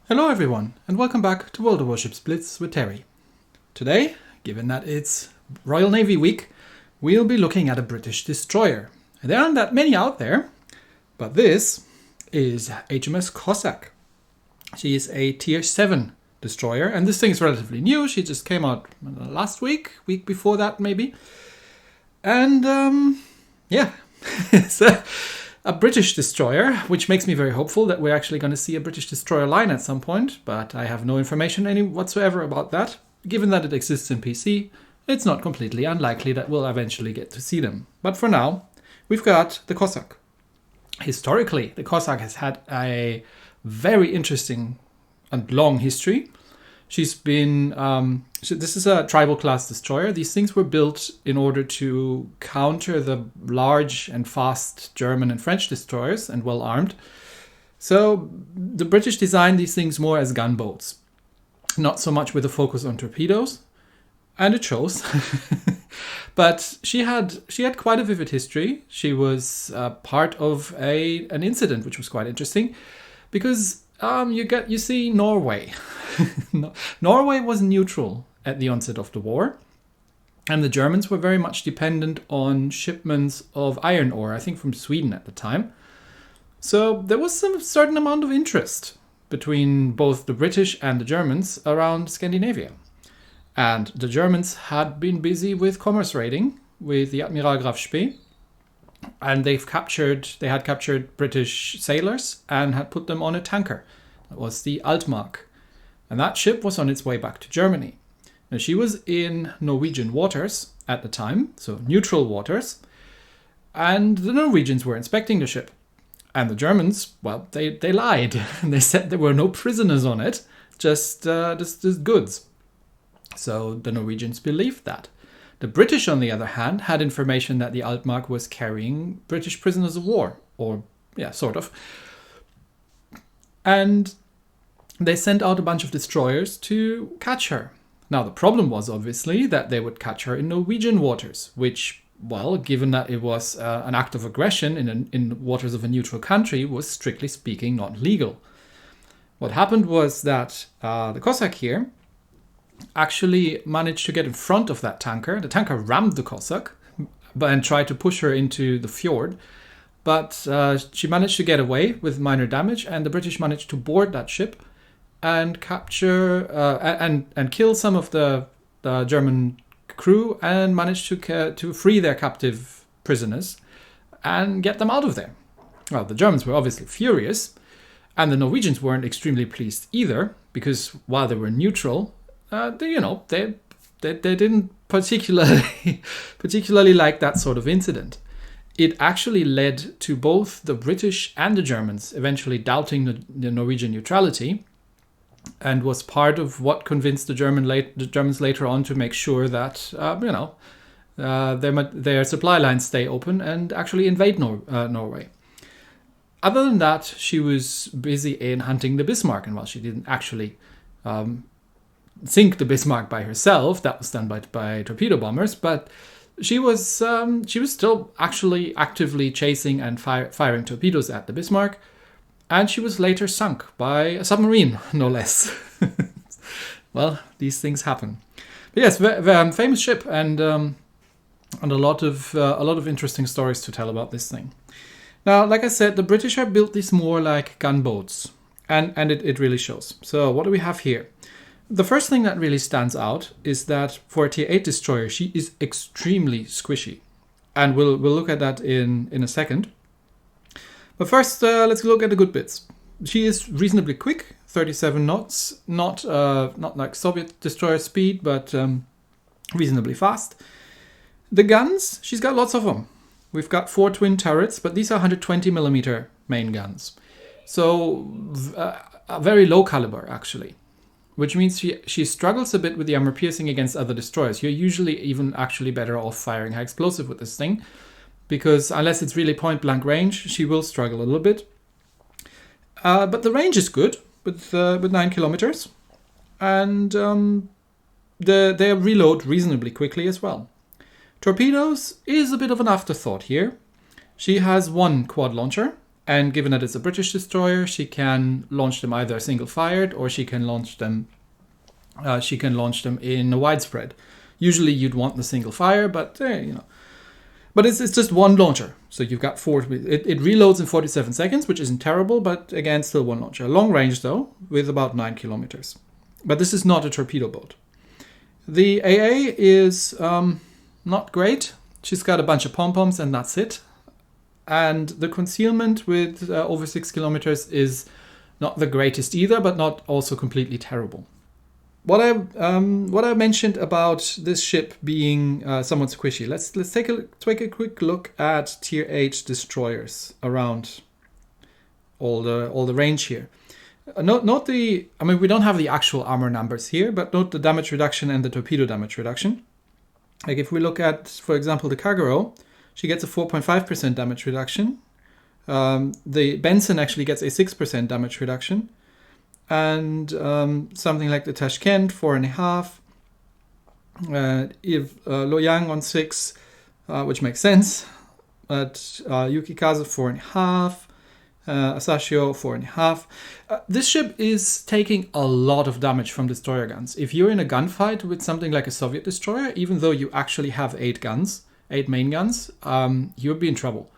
Hello everyone, and welcome back to World of Warships Blitz with Terry. Today, given that it's Royal Navy Week, we'll be looking at a British destroyer. There aren't that many out there, but this is HMS Cossack. She is a Tier 7 destroyer, and this thing is relatively new. She just came out last week before that maybe. And yeah, it's a British destroyer, which makes me very hopeful that we're actually going to see a British destroyer line at some point, but I have no information whatsoever about that. Given that it exists in PC, it's not completely unlikely that we'll eventually get to see them. But for now, we've got the Cossack. Historically, the Cossack has had a very interesting and long history. She's been... this is a tribal class destroyer. These things were built in order to counter the large and fast German and French destroyers and well armed. So the British designed these things more as gunboats, not so much with a focus on torpedoes, and it shows. But she had quite a vivid history. She was part of an incident which was quite interesting, because you see Norway. Norway was neutral at the onset of the war, and the Germans were very much dependent on shipments of iron ore, I think from Sweden at the time. So there was some certain amount of interest between both the British and the Germans around Scandinavia. And the Germans had been busy with commerce raiding with the Admiral Graf Spee, and they had captured British sailors and had put them on a tanker. That was the Altmark. And that ship was on its way back to Germany. Now, she was in Norwegian waters at the time, so neutral waters, and the Norwegians were inspecting the ship. And the Germans, well, they lied. They said there were no prisoners on it, just goods. So the Norwegians believed that. The British, on the other hand, had information that the Altmark was carrying British prisoners of war, or, yeah, sort of. And they sent out a bunch of destroyers to catch her. Now, the problem was obviously that they would catch her in Norwegian waters, which, well, given that it was an act of aggression in waters of a neutral country, was strictly speaking not legal. What happened was that the Cossack here actually managed to get in front of that tanker. The tanker rammed the Cossack and tried to push her into the fjord. But she managed to get away with minor damage, and the British managed to board that ship and capture and kill some of the German crew, and managed to free their captive prisoners and get them out of there. Well, the Germans were obviously furious, and the Norwegians weren't extremely pleased either, because while they were neutral, they didn't particularly like that sort of incident. It actually led to both the British and the Germans eventually doubting the Norwegian neutrality, and was part of what convinced the Germans later on to make sure that their supply lines stay open and actually invade Norway. Other than that, she was busy in hunting the Bismarck, and while she didn't actually sink the Bismarck by herself, that was done by torpedo bombers, but she was still actually actively chasing and firing torpedoes at the Bismarck, and she was later sunk by a submarine, no less. Well, these things happen. But yes, very famous ship, and a lot of interesting stories to tell about this thing. Now, like I said, the British have built these more like gunboats, and it really shows. So what do we have here? The first thing that really stands out is that for a Tier 8 destroyer, she is extremely squishy. And we'll look at that in a second. But first, let's look at the good bits. She is reasonably quick, 37 knots, not like Soviet destroyer speed, but reasonably fast. The guns, she's got lots of them. We've got 4 twin turrets, but these are 120mm main guns. So a very low caliber, actually. Which means she struggles a bit with the armor piercing against other destroyers. You're usually even actually better off firing high explosive with this thing, because unless it's really point blank range, she will struggle a little bit. But the range is good with 9 kilometers, and they reload reasonably quickly as well. Torpedoes is a bit of an afterthought here. She has 1 quad launcher And given that it's a British destroyer, she can launch them either single-fired or she can launch them in a widespread. Usually you'd want the single fire, but But it's just one launcher. So you've got four. It reloads in 47 seconds, which isn't terrible, but again, still one launcher. Long range though, with about 9 kilometers. But this is not a torpedo boat. The AA is not great. She's got a bunch of pom-poms and that's it. And the concealment with over 6 kilometers is not the greatest either, but not also completely terrible. What I mentioned about this ship being somewhat squishy. Let's take a quick look at Tier 8 destroyers around all the range here. Note the. I mean, we don't have the actual armor numbers here, but note the damage reduction and the torpedo damage reduction. Like if we look at, for example, the Kagero, she gets a 4.5% damage reduction. The Benson actually gets a 6% damage reduction. And something like the Tashkent, 4.5. If Loyang on 6, which makes sense. But Yukikaze 4.5. Asashio 4.5. This ship is taking a lot of damage from destroyer guns. If you're in a gunfight with something like a Soviet destroyer, even though you actually have 8 main guns, you'll be in trouble.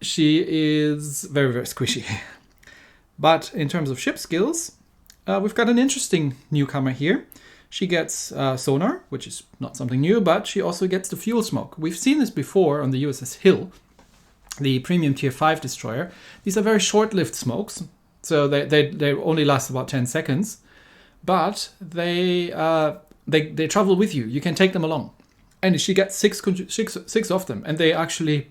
She is very, very squishy. But in terms of ship skills, we've got an interesting newcomer here. She gets sonar, which is not something new, but she also gets the fuel smoke. We've seen this before on the USS Hill, the premium tier 5 destroyer. These are very short-lived smokes, so they only last about 10 seconds, but they travel with you. You can take them along, and she gets six of them, and they actually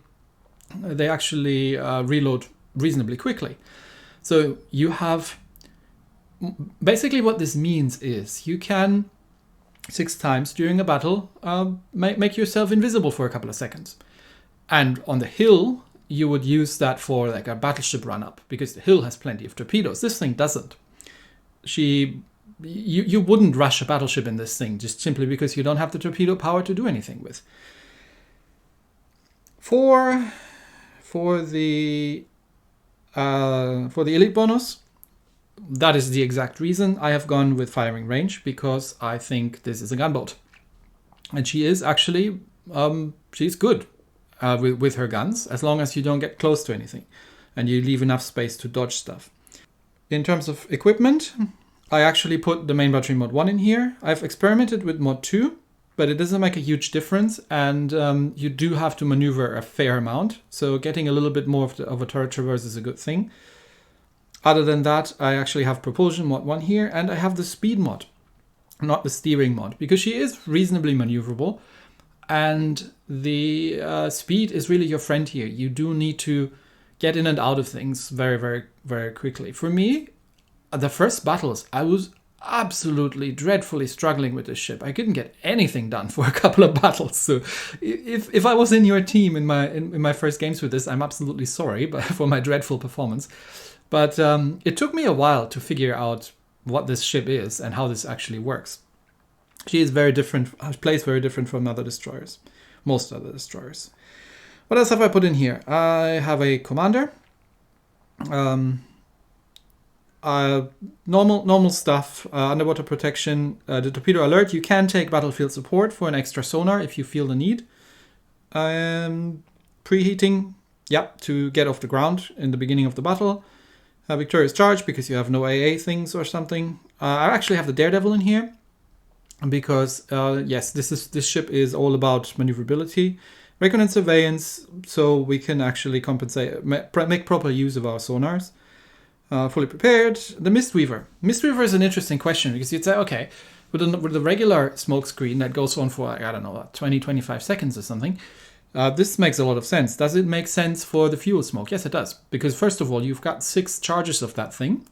reload reasonably quickly. So you have, basically what this means is you can 6 times during a battle make yourself invisible for a couple of seconds. And on the Hill, you would use that for like a battleship run-up, because the Hill has plenty of torpedoes. This thing doesn't. You wouldn't rush a battleship in this thing just simply because you don't have the torpedo power to do anything with. For the elite bonus, that is the exact reason I have gone with firing range, because I think this is a gunboat. And she is actually, she's good with her guns, as long as you don't get close to anything and you leave enough space to dodge stuff. In terms of equipment, I actually put the main battery mod 1 in here. I've experimented with mod 2, but it doesn't make a huge difference, and you do have to maneuver a fair amount, so getting a little bit more of a turret traverse is a good thing. Other than that, I actually have propulsion mod 1 here, and I have the speed mod, not the steering mod, because she is reasonably maneuverable, and the speed is really your friend here. You do need to get in and out of things very, very, very quickly. For me, the first battles, I was absolutely dreadfully struggling with this ship. I couldn't get anything done for a couple of battles. So if I was in your team in my first games with this, I'm absolutely sorry but for my dreadful performance. But it took me a while to figure out what this ship is and how this actually works. She is very different, plays very different from other destroyers, most other destroyers. What else have I put in here? I have a commander. Normal stuff, underwater protection, the torpedo alert. You can take battlefield support for an extra sonar if you feel the need. Preheating, to get off the ground in the beginning of the battle. Victorious charge, because you have no AA things or something. I actually have the Daredevil in here, because yes, this ship is all about maneuverability. Recon and surveillance, so we can actually compensate, make proper use of our sonars. Fully prepared. The Mistweaver. Mistweaver is an interesting question, because you'd say, okay, with the regular smoke screen that goes on for, I don't know, 20, 25 seconds or something, this makes a lot of sense. Does it make sense for the fuel smoke? Yes, it does. Because first of all, you've got 6 charges of that thing,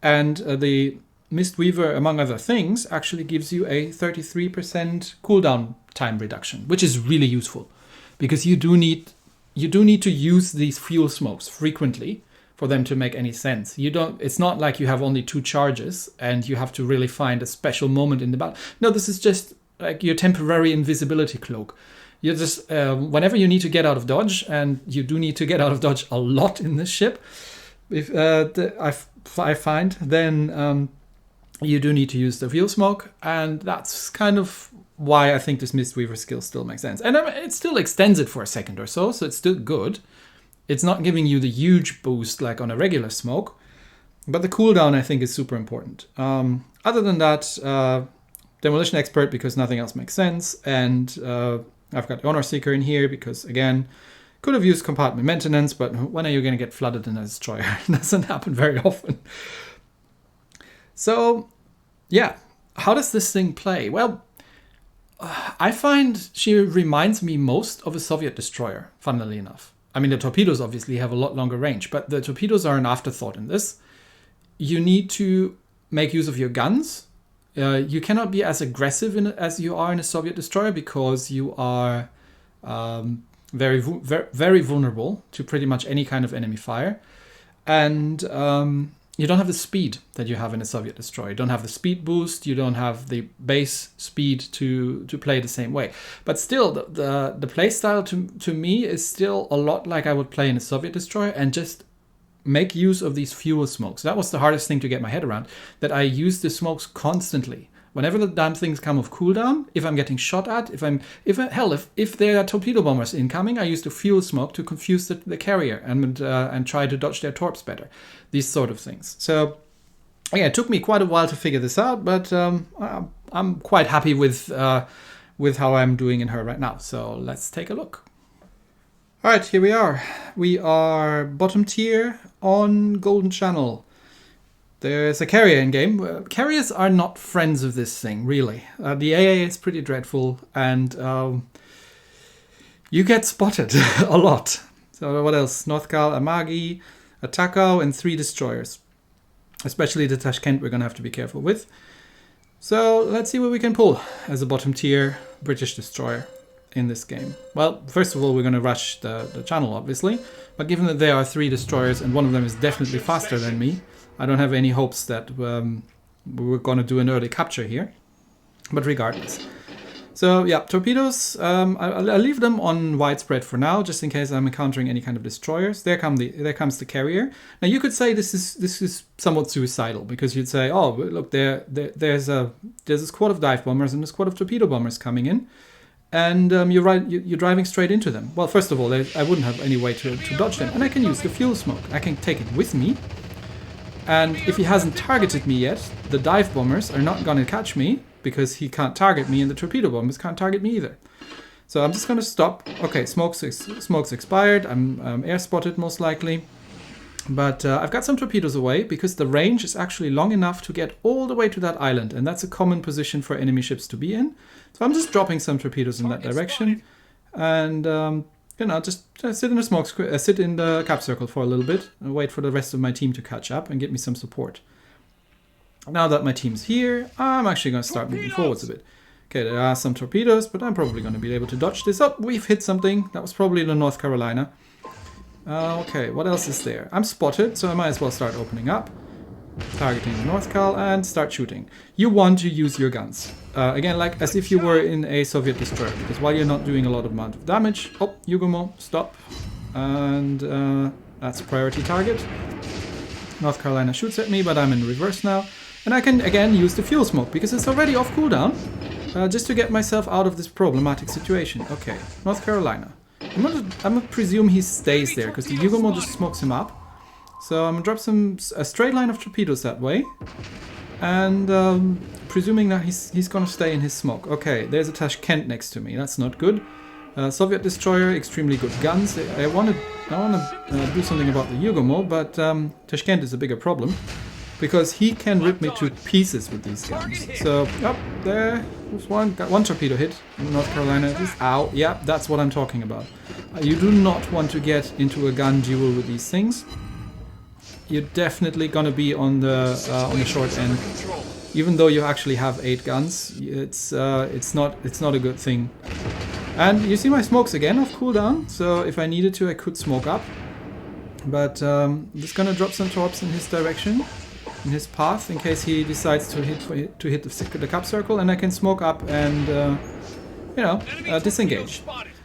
and the Mistweaver, among other things, actually gives you a 33% cooldown time reduction, which is really useful, because you do need to use these fuel smokes frequently for them to make any sense. It's not like you have only 2 charges and you have to really find a special moment in the battle. No, this is just like your temporary invisibility cloak. You just, whenever you need to get out of dodge, and you do need to get out of dodge a lot in this ship, if I find, then you do need to use the fuel smoke, and that's kind of why I think this Mistweaver skill still makes sense. And it still extends it for a second or so it's still good. It's not giving you the huge boost like on a regular smoke, but the cooldown I think is super important. Other than that, Demolition Expert because nothing else makes sense, and I've got Honor Seeker in here because, again, could have used compartment maintenance, but when are you going to get flooded in a destroyer? It doesn't happen very often. So, yeah, how does this thing play? Well, I find she reminds me most of a Soviet destroyer, funnily enough. I mean, the torpedoes obviously have a lot longer range, but the torpedoes are an afterthought in this. You need to make use of your guns. You cannot be as aggressive as you are in a Soviet destroyer because you are very vulnerable to pretty much any kind of enemy fire. And you don't have the speed that you have in a Soviet destroyer. You don't have the speed boost. You don't have the base speed to play the same way. But still, the playstyle to me is still a lot like I would play in a Soviet destroyer, and just make use of these fuel smokes. That was the hardest thing to get my head around, that I use the smokes constantly. Whenever the damn things come off cooldown, if I'm getting shot at, if there are torpedo bombers incoming, I use the fuel smoke to confuse the carrier and try to dodge their torps better. These sort of things. So, yeah, it took me quite a while to figure this out, but I'm quite happy with how I'm doing in her right now. So let's take a look. All right, here we are. We are bottom tier on Golden Channel. There's a carrier in game. Carriers are not friends of this thing, really. The AA is pretty dreadful, and you get spotted a lot. So what else? Northkal, Amagi, a Takao, and 3 destroyers. Especially the Tashkent we're going to have to be careful with. So let's see what we can pull as a bottom tier British destroyer in this game. Well, first of all, we're going to rush the channel, obviously. But given that there are 3 destroyers and one of them is definitely faster than me, I don't have any hopes that we're going to do an early capture here. But regardless. So yeah, torpedoes, I'll leave them on widespread for now, just in case I'm encountering any kind of destroyers. There comes the carrier. Now you could say this is somewhat suicidal, because you'd say, oh look, there's a squad of dive bombers and a squad of torpedo bombers coming in, and you're driving straight into them. Well, first of all, I wouldn't have any way to dodge them, and I can use the fuel smoke. I can take it with me, and if he hasn't targeted me yet, the dive bombers are not going to catch me, because he can't target me, and the torpedo bombers can't target me either. So I'm just going to stop. Okay, smoke's expired. I'm air spotted most likely. But I've got some torpedoes away, because the range is actually long enough to get all the way to that island, and that's a common position for enemy ships to be in. So I'm just dropping some torpedoes in that direction, and just sit in the sit in the cap circle for a little bit, and wait for the rest of my team to catch up and get me some support. Now that my team's here, I'm actually going to start moving forwards a bit. Okay, there are some torpedoes, but I'm probably going to be able to dodge this. Oh, we've hit something. That was probably the North Carolina. Okay, what else is there? I'm spotted, so I might as well start opening up. Targeting the North Cal and start shooting. You want to use your guns. Again, like as if you were in a Soviet destroyer, because while you're not doing a lot of amount of damage... Oh, Yugumo, stop. And that's a priority target. North Carolina shoots at me, but I'm in reverse now. And I can, again, use the fuel smoke, because it's already off cooldown, just to get myself out of this problematic situation. Okay, North Carolina. I'm gonna presume he stays there, because the Yugumo just smokes him up. So I'm gonna drop a straight line of torpedoes that way. And presuming that he's gonna stay in his smoke. Okay, there's a Tashkent next to me. That's not good. Soviet destroyer, extremely good guns. I wanna do something about the Yugumo, but Tashkent is a bigger problem, because he can rip me to pieces with these guns. So, up there's one. Got one torpedo hit in North Carolina. Ow, yeah, that's what I'm talking about. You do not want to get into a gun duel with these things. You're definitely gonna be on the short end. Even though you actually have 8 guns, it's not a good thing. And you see my smokes again off cooldown, so if I needed to, I could smoke up. But I'm just gonna drop some torps in his direction, in his path, in case he decides to hit the cap circle, and I can smoke up and disengage.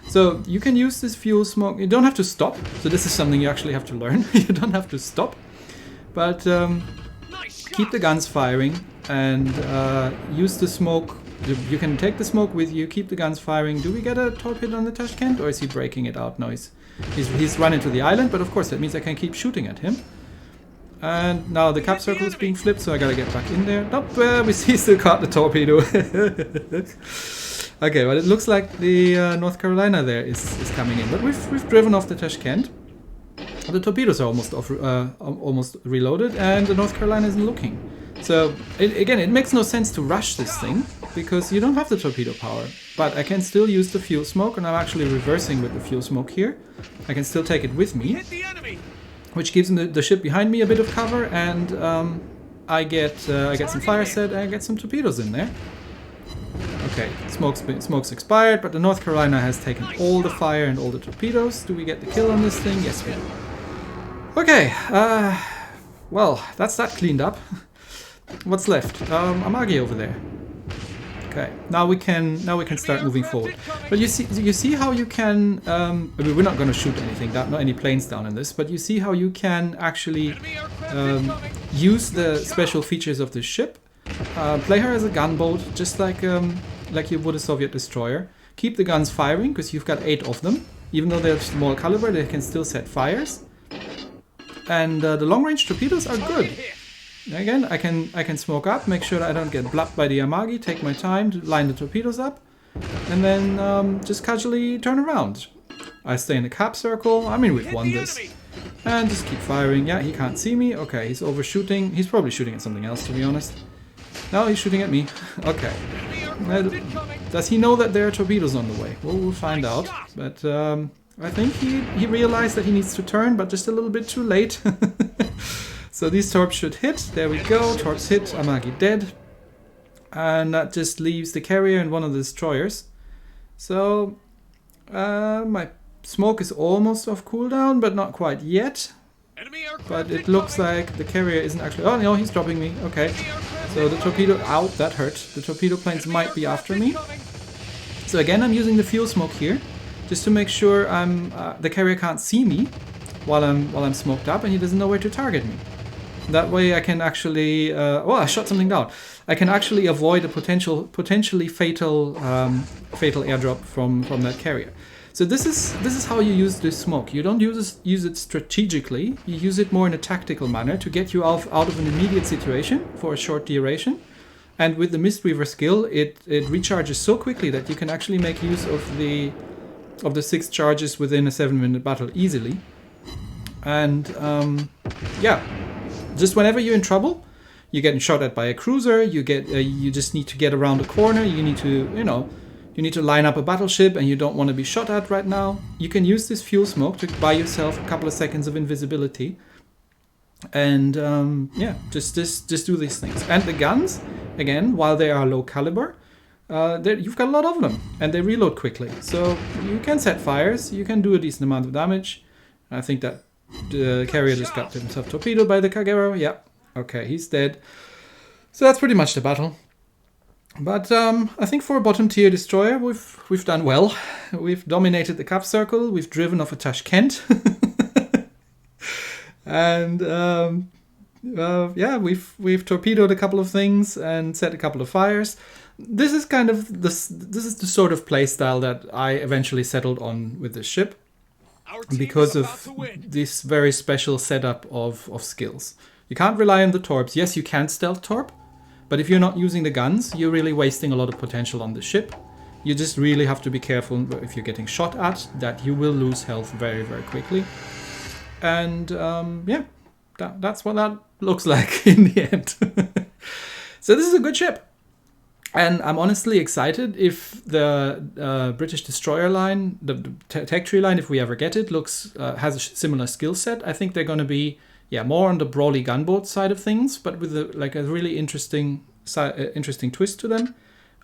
So you can use this fuel smoke. You don't have to stop. So this is something you actually have to learn. You don't have to stop. But keep the guns firing and use the smoke. You can take the smoke with you, keep the guns firing. Do we get a torpedo on the Tashkent, or is he breaking it out? No, he's run into the island, but of course that means I can keep shooting at him. And now the cap circle is being flipped, so I gotta get back in there. Nope, we still caught the torpedo. Okay, well, it looks like the North Carolina there is coming in, but we've driven off the Tashkent. The torpedoes are almost reloaded, and the North Carolina isn't looking. So again, it makes no sense to rush this thing because you don't have the torpedo power. But I can still use the fuel smoke, and I'm actually reversing with the fuel smoke here. I can still take it with me, which gives the ship behind me a bit of cover, and I get some fire set, and I get some torpedoes in there. Okay, smoke's expired, but the North Carolina has taken all the fire and all the torpedoes. Do we get the kill on this thing? Yes, we do. Okay, well, that's that cleaned up. What's left? Amagi over there. Okay, now we can start moving forward. But you see how you can. I mean, we're not going to shoot anything, not any planes down in this. But you see how you can actually use the special features of the ship. Play her as a gunboat, just like you would a Soviet destroyer. Keep the guns firing because you've got 8 of them. Even though they're small caliber, they can still set fires. And the long-range torpedoes are good. Again, I can smoke up, make sure that I don't get blapped by the Amagi, take my time to line the torpedoes up, and then just casually turn around. I stay in the cap circle. I mean, we've won this. And just keep firing. Yeah, he can't see me. Okay, he's overshooting. He's probably shooting at something else, to be honest. No, he's shooting at me. Okay. Does he know that there are torpedoes on the way? Well, we'll find out. But I think he realized that he needs to turn, but just a little bit too late. So these torps should hit. There we go. Torps hit. Amagi dead. And that just leaves the carrier and one of the destroyers. So my smoke is almost off cooldown, but not quite yet. But it looks like the carrier isn't actually... Oh, no, he's dropping me. Okay. So the torpedo... Ow, that hurt. The torpedo planes might be after me. So again, I'm using the fuel smoke here, just to make sure the carrier can't see me while I'm smoked up, and he doesn't know where to target me. That way I can actually... oh, I shot something down. I can actually avoid a potentially fatal airdrop from that carrier. So this is how you use this smoke. You don't use it strategically. You use it more in a tactical manner to get you out of an immediate situation for a short duration. And with the Mistweaver skill, it recharges so quickly that you can actually make use of the 6 charges within a 7-minute battle easily. And yeah, just whenever you're in trouble, you're getting shot at by a cruiser. You just need to get around a corner. You need to line up a battleship, and you don't want to be shot at right now. You can use this fuel smoke to buy yourself a couple of seconds of invisibility. And yeah, just do these things. And the guns, again, while they are low caliber, you've got a lot of them, and they reload quickly. So you can set fires. You can do a decent amount of damage. I think that the carrier just got himself torpedoed by the Kagero. Yeah, okay, he's dead. So that's pretty much the battle. But I think for a bottom tier destroyer, we've done well. We've dominated the cap circle. We've driven off a Tashkent. And yeah, we've torpedoed a couple of things and set a couple of fires. This is kind of this is the sort of playstyle that I eventually settled on with this ship, because of this very special setup of skills. You can't rely on the torps. Yes, you can stealth torp, but if you're not using the guns, you're really wasting a lot of potential on the ship. You just really have to be careful if you're getting shot at, that you will lose health very, very quickly. And yeah, that's what that looks like in the end. So this is a good ship. And I'm honestly excited if the British destroyer line, the tech tree line, if we ever get it, has a similar skill set. I think they're going to be more on the brawly gunboat side of things, but with a really interesting twist to them.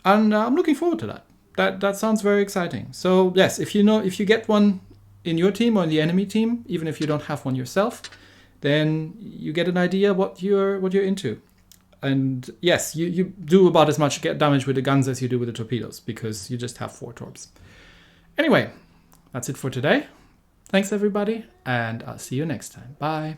And I'm looking forward to that. That sounds very exciting. So yes, if you get one in your team or in the enemy team, even if you don't have one yourself, then you get an idea what you're into. And yes, you do about as much damage with the guns as you do with the torpedoes, because you just have 4 torps. Anyway, that's it for today. Thanks everybody, and I'll see you next time. Bye.